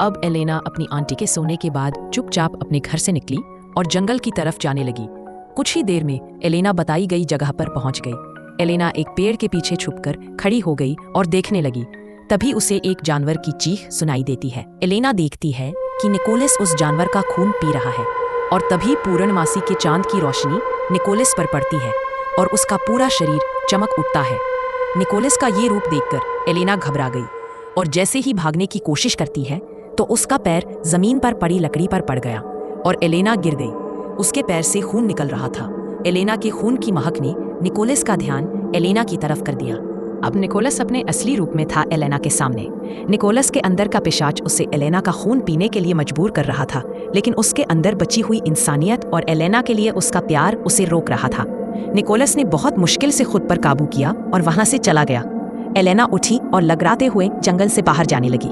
अब एलेना अपनी आंटी के सोने के बाद चुपचाप अपने घर से निकली और जंगल की तरफ जाने लगी। कुछ ही देर में एलेना बताई गई जगह पर पहुंच गई। एलेना एक पेड़ के पीछे छुपकर खड़ी हो गई और देखने लगी। तभी उसे एक जानवर की चीख सुनाई देती है। एलेना देखती है कि निकोलस उस जानवर का खून पी रहा है और तभी पूर्णमासी के चांद की रोशनी निकोलस पर पड़ती है और उसका पूरा शरीर चमक उठता है। निकोलस का ये रूप देखकर एलेना घबरा गई और जैसे ही भागने की कोशिश करती है तो उसका पैर जमीन पर पड़ी लकड़ी पर पड़ गया और एलेना गिर गई। उसके पैर से खून निकल रहा था। एलेना के खून की महक ने निकोलस का ध्यान एलेना की तरफ कर दिया। अब निकोलस अपने असली रूप में था एलेना के सामने। निकोलस के अंदर का पिशाच उसे एलेना का खून पीने के लिए मजबूर कर रहा था, लेकिन उसके अंदर बची हुई इंसानियत और एलेना के लिए उसका प्यार उसे रोक रहा था। निकोलस ने बहुत मुश्किल से खुद पर काबू किया और वहां से चला गया। एलेना उठी और लगराते हुए जंगल से बाहर जाने लगी।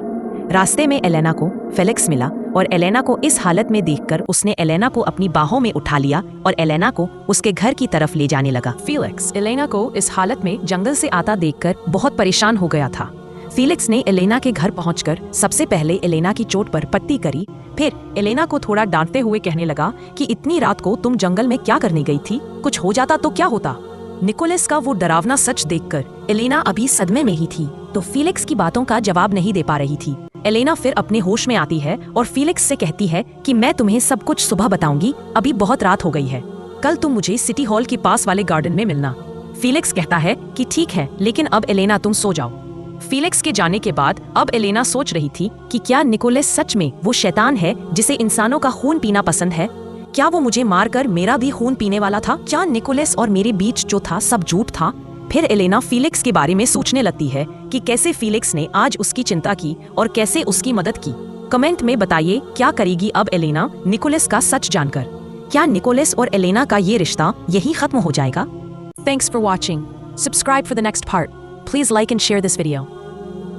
रास्ते में एलेना को फेलिक्स मिला और एलेना को इस हालत में देखकर उसने एलेना को अपनी बाहों में उठा लिया और एलेना को उसके घर की तरफ ले जाने लगा। फेलिक्स एलेना को इस हालत में जंगल से आता देखकर बहुत परेशान हो गया था। फेलिक्स ने एलेना के घर पहुंचकर सबसे पहले एलेना की चोट पर पट्टी करी। फिर एलेना को थोड़ा डांटते हुए कहने लगा कि इतनी रात को तुम जंगल में क्या करने गई थी? कुछ हो जाता तो क्या होता? निकोलस का वो डरावना सच देखकर एलेना अभी सदमे में ही थी, तो फेलिक्स की बातों का जवाब नहीं दे पा रही थी। एलेना फिर अपने होश में आती है और फेलिक्स से कहती है कि मैं तुम्हें सब कुछ सुबह बताऊंगी, अभी बहुत रात हो गई है। कल तुम मुझे सिटी हॉल के पास वाले गार्डन में मिलना। फेलिक्स कहता है कि ठीक है, लेकिन अब एलेना तुम सो जाओ। फेलिक्स के जाने के बाद अब एलेना सोच रही थी कि क्या निकोलस सच में वो शैतान है जिसे इंसानों का खून पीना पसंद है? क्या वो मुझे मारकर मेरा भी खून पीने वाला था? क्या निकोलस और मेरे बीच जो था सब झूठ था? फिर एलेना फेलिक्स के बारे में सोचने लगती है कि कैसे फेलिक्स ने आज उसकी चिंता की और कैसे उसकी मदद की। कमेंट में बताइए क्या करेगी अब एलेना निकोलस का सच जानकर। क्या निकोलस और एलेना का ये रिश्ता यही खत्म हो जाएगा? Thanks for watching. Subscribe for the next part. Please like and share this video.